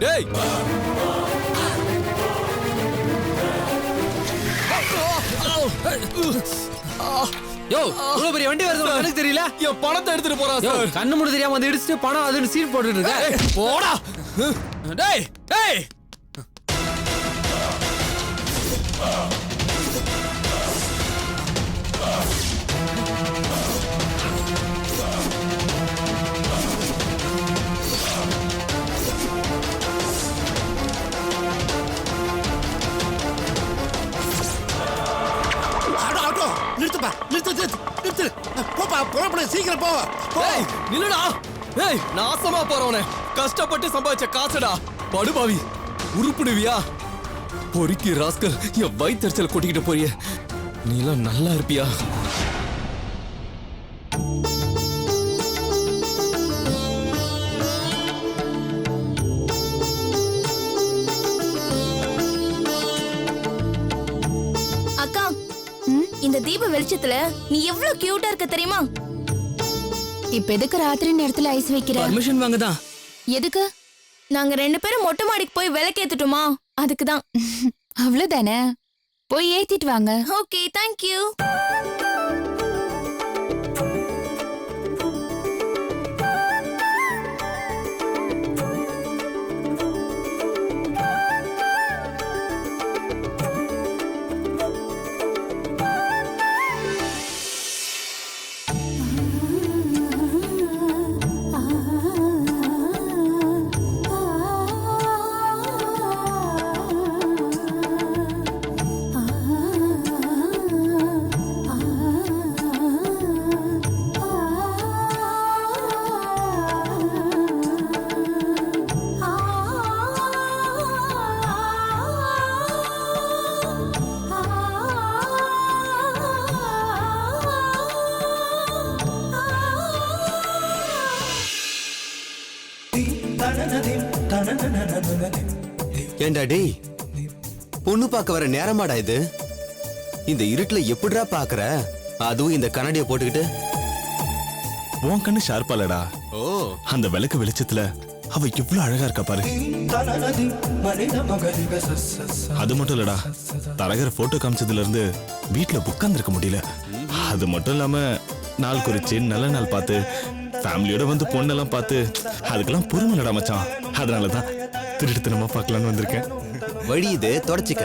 டேய் யோ இவ்வளவு பெரிய வண்டி வருது எனக்கு தெரியல. என் பணத்தை எடுத்துட்டு போறான் யோ சார். கண்ணு மூடி தெரியாம வந்து இடிச்சிட்டு பணம் அதுன்னு சீன் போட்டுட்டு இருக்க. போடா. டேய் டேய் நிறுத்துப்பா, நிறுத்து. போப்பா, புறப்பட, சீக்கிரம் போ. டேய் நில்லுடா. டேய் நாசமா போறவனே, கஷ்டப்பட்டு சம்பாதிச்ச காசுடா. படுபாவி உருப்பிடுவியா? பொறுக்கி ராஸ்கல், என் வயித்தறிச்சல் கொட்டிக்கிட்டு போறிய. நீலாம் நல்லா இருப்பியா? அக்கா, இந்த தீப வெளிச்சத்துல நீ எவ்வளவு கியூட்டா இருக்க தெரியுமா? இப்ப எதுக்கு ராத்திரி நேரத்துல ஐஸ் வைக்கிற? பர்மிஷன் வாங்கதான். எதுக்கு? நாங்க 2 பேரும் மொட்டை மாடிக்கு போய் விளக்கேத்துட்டுமா? அதுக்குதான். அவ்வளவுதானே, போய் ஏத்திட்டு வாங்க. Okay, thank you. ஏண்டா டேய், பொண்ணு பார்க்க வர நேரமாடா இது? இந்த இருட்டுல எப்படிடா பாக்குற? அதுவும் இந்த கண்ணாடியை போட்டுக்கிட்டு. உன் கண்ணு ஷார்ப்பாலடா. ஓ, அந்த விளக்கு வெளிச்சத்துல அவ எவ்வளவு அழகா இருக்கா பாரு. அது மட்டும் இல்லடா, தரகர் போட்டோ காமிச்சதுல இருந்து வீட்டுல உட்கார்ந்திருக்க முடியல. அது மட்டும் இல்லாம நாள் குறிச்சு நல்ல நாள் பார்த்து ஃபேமிலியோட வந்து பொண்ணெல்லாம் பார்த்து அதுக்கெல்லாம் பொறுமை இல்லடா மச்சான். அதனாலதான் திருட்டுத்தனமா பார்க்கலான்னு வந்திருக்கேன். வழி இது, தொடச்சிக்க.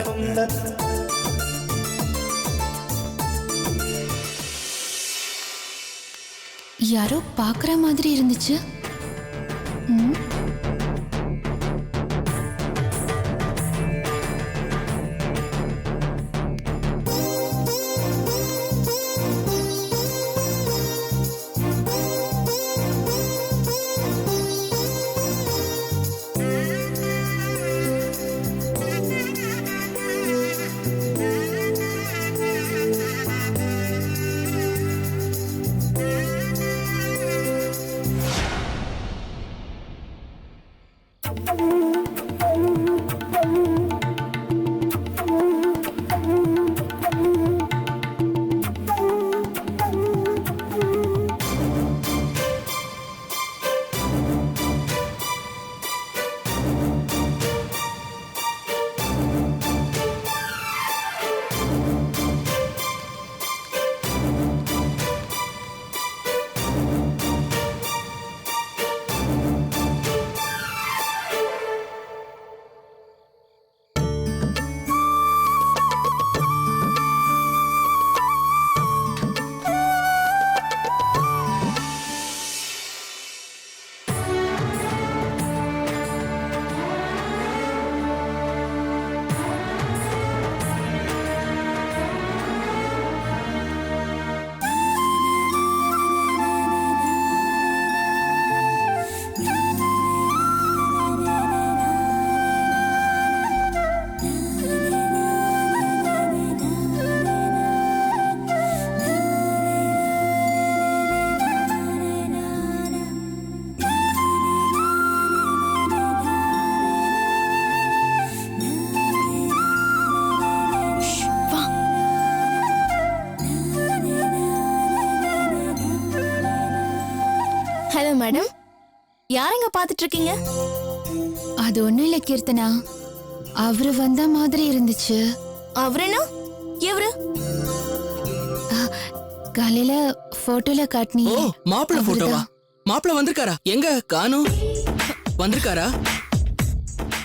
யாரோ பாக்குற மாதிரி இருந்துச்சு. ஹலோ மேடம், யாரங்க பாத்துட்டு இருக்கீங்க? அது ஒண்ணும் இல்ல கீர்த்தனா, அவரு வந்த மாதிரி இருந்துச்சு. அவருன்னா எவரு? காலையில போட்டோல காட்டினி. ஓ, மாப்பிள்ள போட்டோவா? மாப்பிள்ள வந்திருக்காரா? எங்க காணோம்? வந்திருக்காரா?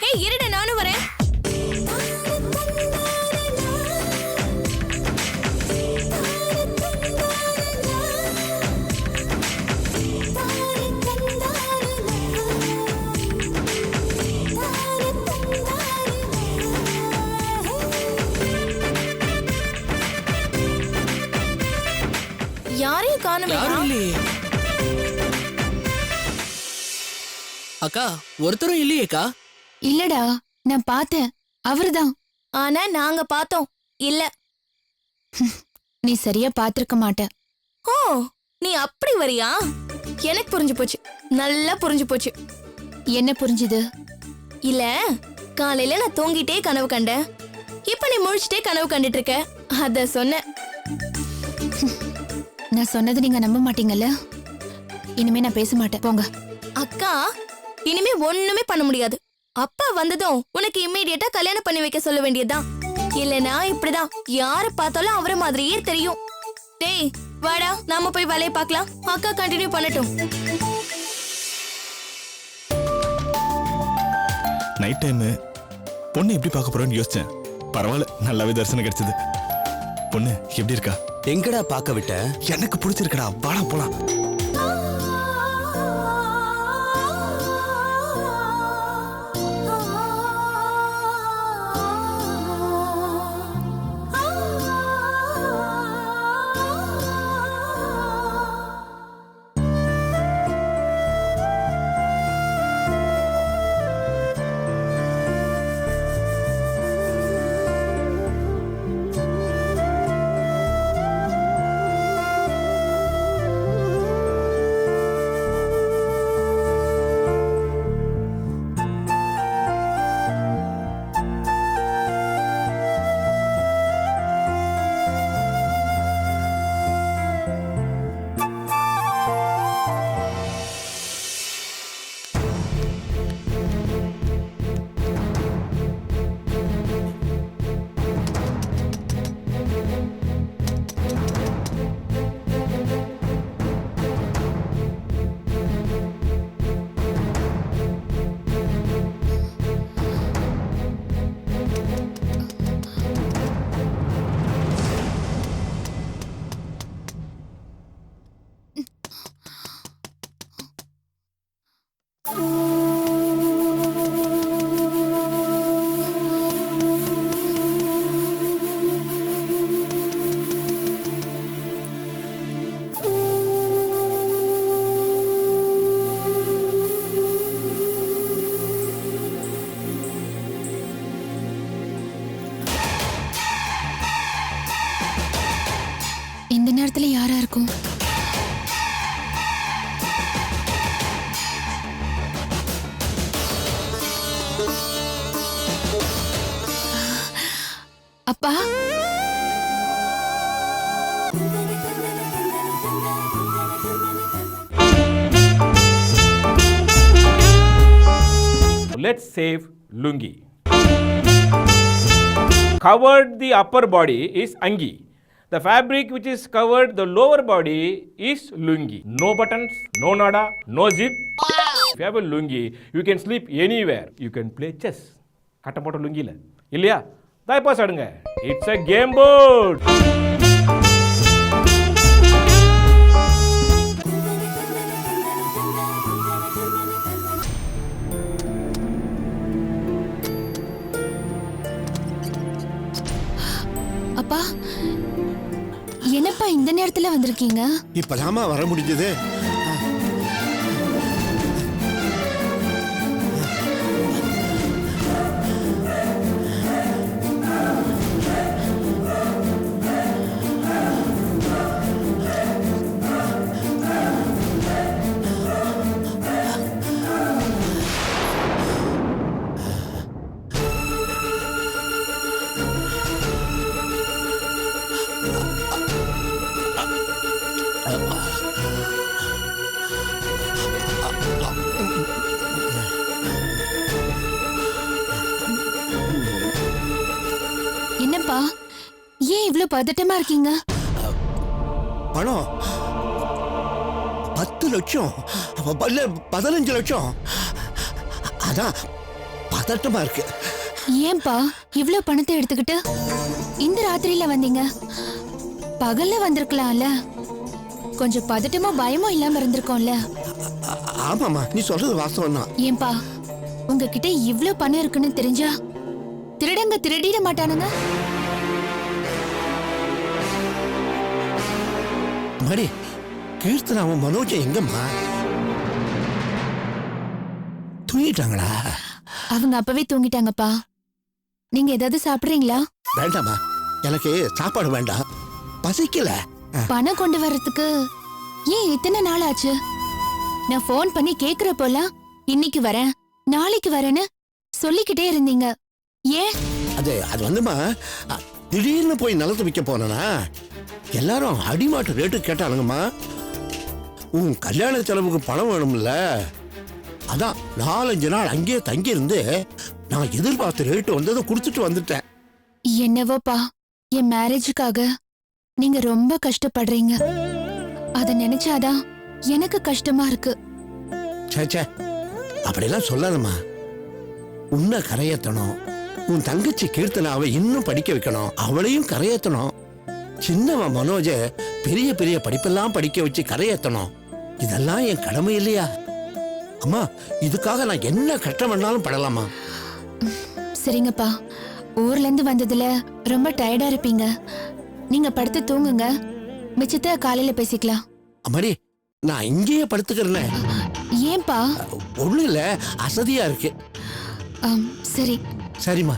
ஏய் இருடா, நானும் வரேன். யாரையும் காணுமே. யாரும் இல்லையே. அக்கா, ஒருத்தரும் இல்லையேக்கா. இல்லடா, நான் பார்த்தேன், அவர்தான். ஆனா நாங்க பார்த்தோம் இல்ல. நீ சரியா பாத்திருக்க மாட்ட. ஓ, நீ அப்படி வரியா? எனக்கு புரிஞ்சு போச்சு, நல்லா புரிஞ்சு போச்சு. என்ன புரிஞ்சுது? இல்ல, காலையில நான் தூங்கிட்டே கனவு கண்டேன். இப்ப நீ முழிச்சிட்டே கனவு கண்டுட்டு இருக்க, அத சொன்ன. நான் சொன்னது நீங்க நம்ப மாட்டீங்கல்ல. இனிமே நான் பேச மாட்டேன், போங்க. அக்கா, இனிமே ஒண்ணுமே பண்ண முடியாது. அப்பா வந்ததும் உனக்கு இம்மீடியட்டா கல்யாணம் பண்ணி வைக்க சொல்ல வேண்டியதுதான். இல்லனா இப்படிதான் யார பார்த்தாலும் அவரை மாதிரியே தெரியும். டேய் வாடா, நாம போய் வேலையை பார்க்கலாம். அக்கா கண்டினியூ பண்ணட்டும். நைட் டைம் பொண்ணு எப்படி பார்க்க போறோன்னு யோசிச்சேன். பரவாயில்ல, நல்லாவே தரிசனம் கிடைச்சது. பொண்ணு எப்படி இருக்கா? எங்கடா பார்க்க விட்ட? எனக்கு பிடிச்சிருக்கடா, வாடா போலாம். இந்த நேரத்துல யாரா இருக்கும்? அப்பா, Let's save lungi. Covered the upper body is angi. The fabric which is covered the lower body is lungi. No buttons, no nada, no zip. If you have a lungi, you can sleep anywhere. You can play chess. கட்டப்பட்ட லுங்கில இல்லையா? தாய்ப்பாஸ் ஆடுங்க. It's a game board. அப்பா, என்னப்பா இந்த நேரத்துல வந்திருக்கீங்க? இப்பதாம்மா வர முடிஞ்சது. என்னப்பா ஏன் இவ்ளோ பதட்டமா இருக்கீங்க? பணம் 10 லட்சம் இல்ல 15 லட்சம். அதான் பதட்டமா இருக்கு. ஏன்பா இவ்ளோ பணத்தை எடுத்துக்கிட்டு இந்த ராத்திரியில வந்தீங்க? பகல்ல வந்திருக்கலாம்ல. கொஞ்சம் பதட்டமும் பயமும் இல்லாம இருந்திருக்கோம்ல. ஆமாமா, நீ சொல்றது வாஸ்தவம் தான். ஏன்பா உங்ககிட்ட இவ்ளோ பணம் இருக்குன்னு தெரிஞ்சா திருடங்க திருடிட மாட்டானுங்க? மடி, கீர்த்தனாவும் மனோஜம் எங்கம்மா? தூங்கிட்டாங்களா? அவங்க அப்பவே தூங்கிட்டாங்கப்பா. நீங்க ஏதாவது சாப்பிடுறீங்களா? வேண்டாமா, எனக்கு சாப்பாடு வேண்டாம், பசிக்கல. பணம் கொண்டு வர்றதுக்கு ஏன் இத்தனை நாள் ஆச்சு? நான் ஃபோன் பண்ணி கேக்குறப்போலாம் இன்னைக்கு வரேன் நாளைக்கு வரேன்னு சொல்லிக்கிட்டே இருந்தீங்க. ஏன்? அது வந்துமா, திடீர்னு போய் நிலத்தை விற்க போனா எல்லாரும் அடிமாட்டு ரேட்டு கேட்டானுங்கம்மா. உன் கல்யாண செலவுக்கு பணம் வேணும்ல, அதான் 4-5 நாள் அங்கேயே தங்கி இருந்து நான் எதிர்பார்த்த ரேட்டு வந்ததை கொடுத்துட்டு வந்துட்டேன். என்னவோப்பா, என் மேரேஜுக்காக நீங்க ரொம்ப கஷ்டப்படுறீங்க. அத நினைச்சாதான் எனக்கு கஷ்டமா இருக்கு. சே, அப்படிலாம் சொல்லாதம்மா. உன்னை கரையேத்தணும், உன் தங்கச்சி கீர்த்தனாவை இன்னும் படிக்க வைக்கணும், அவளையும் கரையேத்தணும். சின்னவன் மனோஜ பெரிய பெரிய படிப்பெல்லாம் படிக்க வச்சு கரையேத்தணும். இதெல்லாம் என் கடமை இல்லையா? அம்மா, இதுக்காக நான் என்ன கஷ்டம் பண்ணாலும் படலாமா? சரிங்கப்பா, ஊர்ல இருந்து வந்ததுல ரொம்ப டயர்டா இருப்பீங்க. நீங்க படுத்து தூங்குங்க, மிச்சத்தை காலையில பேசிக்கலாம். அம்மாடி, நான் இங்கேயே படுத்துக்கிறேன். ஏன்பா? ஒண்ணும் இல்ல, அசதியா இருக்கு. சரி. சரிம்மா.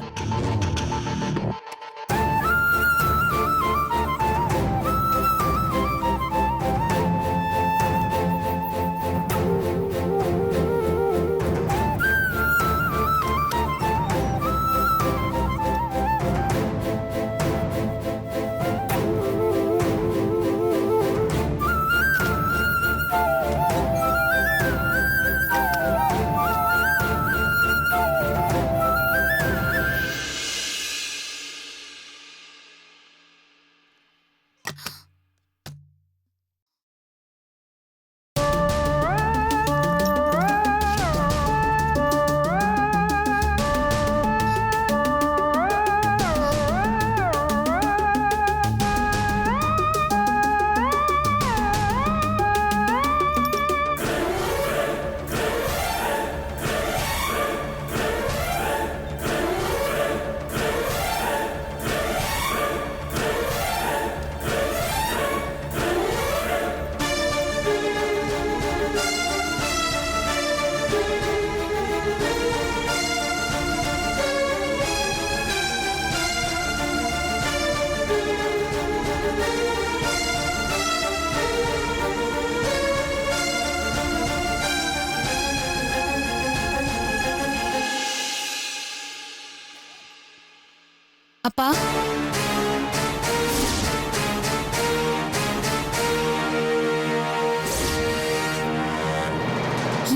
அப்பா,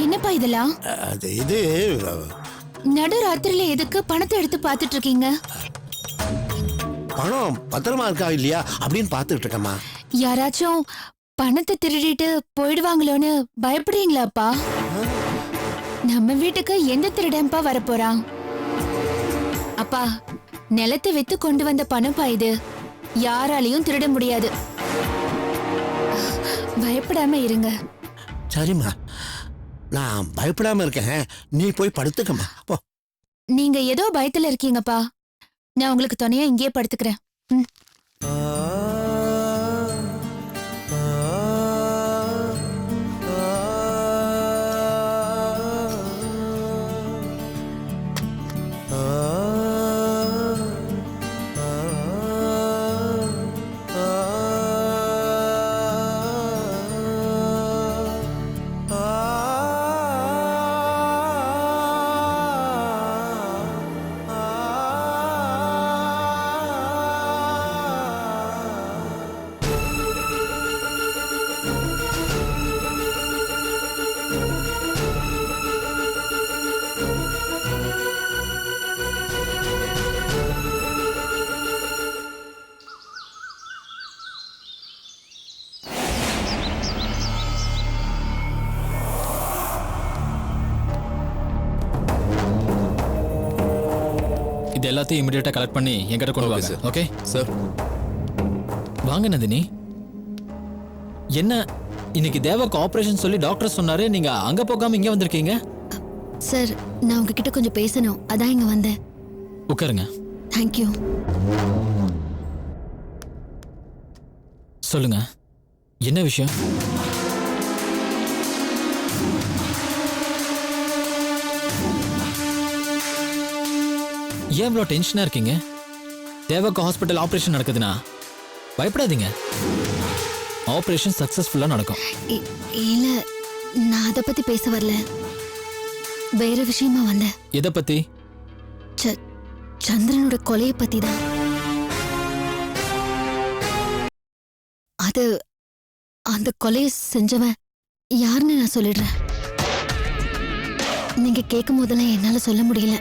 என்னப்பா இதெல்லாம்? இது நடு ராத்திரியில எதுக்கு பணத்தை எடுத்து பாத்துட்டு இருக்கீங்க? பணம் பத்திரமா இருக்கா இல்லையா அப்படின்னு பாத்துட்டு இருக்கேம்மா. யாராச்சும் பணத்தை திருடிட்டு போயிடுவாங்களோன்னு பயப்படுறீங்களாப்பா? நம்ம வீட்டுக்கு எந்த திருடன்பா வரப்போறான்? அப்பா, நிலத்தை வித்து கொண்டு வந்த பணப்பா இது. யாராலையும் திருட முடியாது. பயப்படாம இருங்க. சரிம்மா, நான் பயப்படாம இருக்கேன், நீ போய் படுத்துக்கம்மா போ. நீங்க ஏதோ பயத்துல இருக்கீங்கப்பா. நான் உங்களுக்கு துணையா இங்கேயே படுத்துக்கிறேன். எல்லாத்தையும் இமிடியேட்டா கலெக்ட் பண்ணி என்கிட்ட கொண்டு வாங்க ஓகே சார். வாங்க நந்தினி. என்ன இன்னைக்கு தேவாக்கு ஆபரேஷன் சொல்லி டாக்டர் சொன்னாரு, நீங்க அங்க போகாம இங்க வந்திருக்கீங்க? சார் நான் உங்ககிட்ட கொஞ்சம் பேசணும், அதான் இங்க வந்தேன். உட்காருங்க. தேங்க்யூ. சொல்லுங்க, என்ன விஷயம்? ஏன் இவ்வளோ டென்ஷனா இருக்கீங்க? தேவாக்கு ஹாஸ்பிட்டல் ஆபரேஷன் நடக்குதுன்னா பயப்படாதீங்க, ஆபரேஷன் சக்சஸ்ஃபுல்லா நடக்கும். இல்ல, நான் அதை பத்தி பேச வரல, வேற விஷயமா வந்தேன். எதை பத்தி? சந்திரனோட கொலையை பத்தி தான். அது அந்த கொலையை செஞ்சவன் யாருன்னு நான் சொல்லிடுறேன். நீங்க கேட்கும் போதெல்லாம் என்னால சொல்ல முடியல,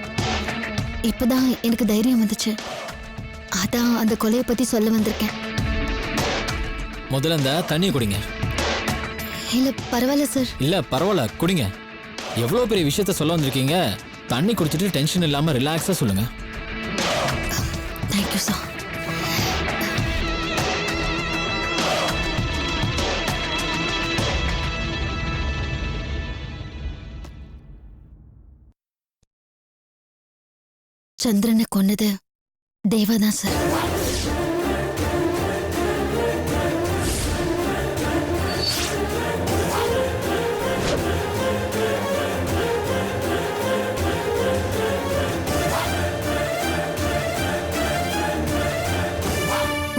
இப்பதான் எனக்கு தைரியம் வந்துச்சு, அதான் அந்த கொலையை பத்தி சொல்ல வந்திருக்கேன். முதல்ல இந்த தண்ணியை குடிங்க. இல்ல பரவாயில்ல சார். இல்ல பரவாயில்ல, குடிங்க. எவ்வளோ பெரிய விஷயத்த சொல்ல வந்திருக்கீங்க, தண்ணி குடிச்சிட்டு டென்ஷன் இல்லாம ரிலாக்ஸா சொல்லுங்க. Thank you sir. சந்திரனை கொன்னது தேவாதான் சார்.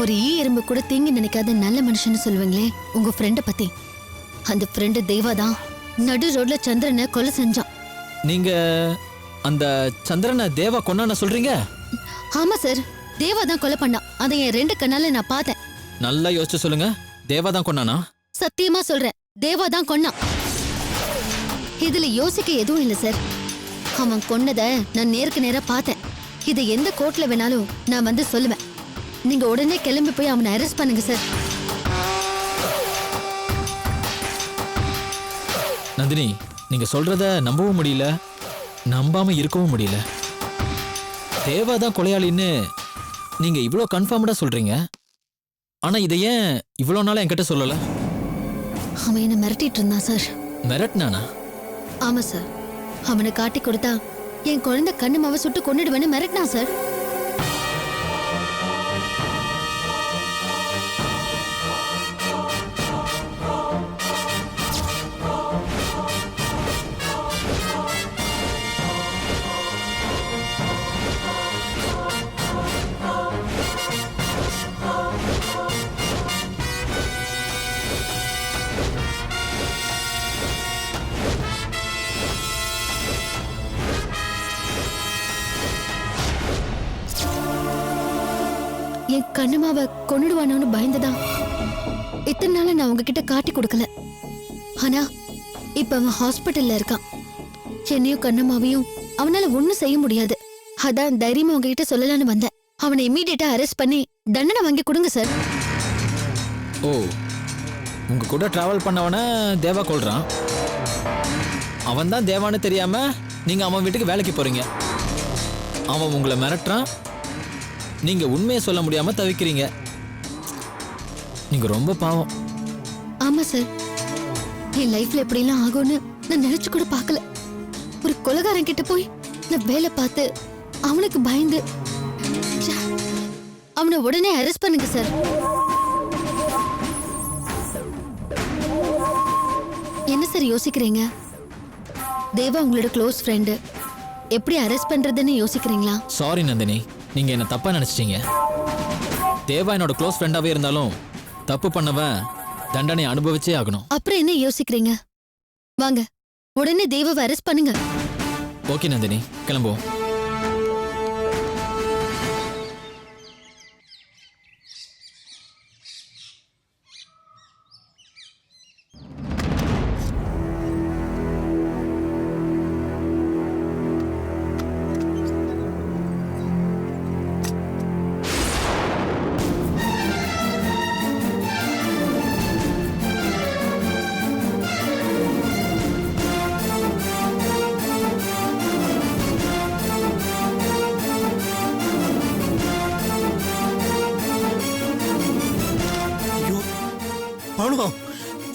ஒரு எறும்பு கூட தீங்கி நினைக்காத நல்ல மனுஷன்னு சொல்லுவீங்களே உங்க ஃப்ரெண்ட பத்தி, அந்த ஃப்ரெண்டு தேவாதான் நடு ரோட்ல சந்திரனை கொலை செஞ்சான். நீங்க அந்த சந்திரனை தேவா கொன்னான சொல்றீங்க? ஆமா சார், தேவா தான் கொலை பண்ணான். அதை என் 2 கண்ணால நான் பார்த்தேன். நல்லா யோசிச்சு சொல்லுங்க, தேவா தான் கொன்னானா? சத்தியமா சொல்றேன், தேவா தான் கொன்னான். இதுல யோசிக்க எதுவும் இல்ல சார், அவன் கொன்னத நான் நேருக்கு நேரா பார்த்தேன். இதை எந்த கோர்ட்ல வேணாலும் நான் வந்து சொல்லுவேன். நீங்க உடனே கிளம்பி போய் அவனை அரெஸ்ட் பண்ணுங்க சார். நந்தினி, நீங்க சொல்றத நம்பவும் முடியல, நம்பாம இருக்கவும் முடியல. தேவா தான் கொலையாளின்னு நீங்க இவ்வளோ கன்ஃபார்ம்டா சொல்றீங்க, ஆனா இதை ஏன் இவ்வளோ நாளா என்கிட்ட சொல்லல? அவன் என்ன மிரட்டிட்டு இருந்தான் சார். மிரட்டினானா? ஆமா சார், அவனை காட்டி கொடுத்தா என் குழந்தை கண்ணு மாவை சுட்டு கொன்னுடுவேன்னு மிரட்டினான் சார். என் கண்ணுமாவை கொன்னுடுவானோன்னு பயந்துதான் இத்தனை நாள நான் உங்ககிட்ட காட்டி கொடுக்கல. ஆனா இப்ப அவன் ஹாஸ்பிட்டல்ல இருக்கான். என்னையும் கண்ணுமாவையும் அவனால ஒண்ணும் செய்ய முடியாது. அதான் தைரியமா உங்ககிட்ட சொல்லலான்னு வந்தேன். அவனை இம்மீடியட்டா அரெஸ்ட் பண்ணி தண்டனை வாங்கி கொடுங்க சார். ஓ, உங்க கூட டிராவல் பண்ணவன தேவா கொல்றான், அவன் தான் தேவான்னு தெரியாம நீங்க அவன் வீட்டுக்கு வேலைக்கு போறீங்க. அவன் உங்களை மிரட்டுறான், நீங்க உண்மையை சொல்ல முடியாம தவிக்கிறீங்க. நீங்க ரொம்ப பாவம். ஆமா சார், என் லைஃப்ல எப்படிலாம் ஆகும்னு நான் நினைச்சு கூட பார்க்கல. ஒரு கொலைகாரன் கிட்ட போய் நான் வேலை பார்த்து அவனுக்கு பயந்து ச்சே, அவனை உடனே அரெஸ்ட் பண்ணுங்க சார். என்ன சார் யோசிக்கிறீங்க? தேவா உங்களோட க்ளோஸ் ஃப்ரெண்டு, எப்படி அரெஸ்ட் பண்றதுன்னு யோசிக்கிறீங்களா? சாரி நந்தினி, நீங்க என்ன தப்பா நினைச்சிட்டீங்க. தேவா என்னோட க்ளோஸ் ஃப்ரெண்டாவே இருந்தாலும் தப்பு பண்ணவன் தண்டனை அனுபவிச்சே ஆகணும். அப்புறம் என்ன யோசிக்கிறீங்க? வாங்க உடனே தேவாவை அரெஸ்ட் பண்ணுங்க. ஓகே நந்தினி, கிளம்புவோம்.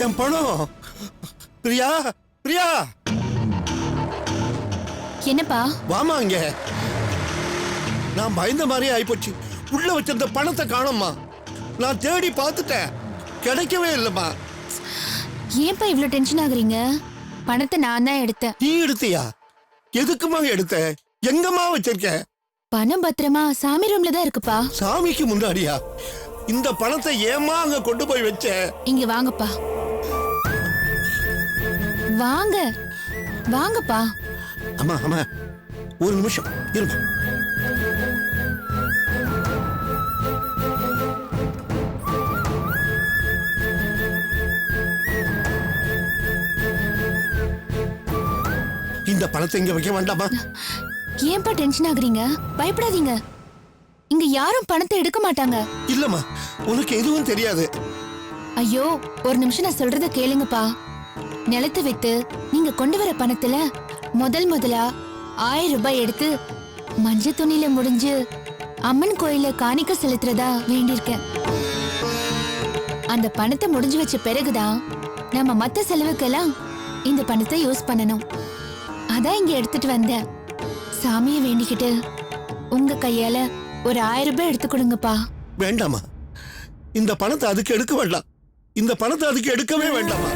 என் பணம். பிரியா, பிரியா, என்னப்பா? வாமா இங்க. நான் பயந்த மாதிரியே ஆயிப்போச்சு. உள்ள வச்சிருந்த பணத்தை காணோம்மா. நான் தேடி பார்த்துட்டேன், கிடைக்கவே இல்லைம்மா. ஏன்பா இவ்ளோ டென்ஷன் ஆகுறீங்க? பணத்தை நான் தான் எடுத்தேன். நீ எடுத்தியா? எதுக்குமா எடுத்த? எங்கம்மா வச்சிருக்க? பணம் பத்திரமா சாமி ரூம்ல தான் இருக்குப்பா. சாமிக்கு முன்னாடியா? இந்த பணத்தை ஏமா அங்க கொண்டு போய் வச்ச? இங்க வாங்கப்பா. வாங்க வாங்கப்பா. அம்மா அம்மா, ஒரு நிமிஷம் இருமா. இந்த பணத்தை இங்க வைக்க வேண்டாமா? ஏன்பா டென்ஷன் ஆகுறீங்க? பயப்படாதீங்க, இங்க யாரும் பணத்தை எடுக்க மாட்டாங்க. இல்லம்மா, உனக்கு எதுவும் தெரியாது. ஐயோ, ஒரு நிமிஷம் நான் சொல்றத கேளுங்கப்பா. நிலத்தை வித்து நீங்க கொண்டு வர பணத்துல முதலா 1000 ரூபாய் எடுத்து மஞ்ச துணியில முடிஞ்சு அம்மன் கோயில காணிக்க செலுத்துறதா வேண்டியிருக்கேன். அந்த பணத்தை முடிஞ்சு வச்ச பிறகுதான் நம்ம மத்த செலவுக்கெல்லாம் இந்த பணத்தை யூஸ் பண்ணணும். அதான் இங்க எடுத்துட்டு வந்தேன். சாமியை வேண்டிக்கிட்டு உங்க கையால ஒரு 1000 ரூபாய் எடுத்து கொடுங்கப்பா. வேண்டாமா, இந்த பணத்தை அதுக்கு எடுக்க வேண்டாம். இந்த பணத்தை அதுக்கு எடுக்கவே வேண்டாமா.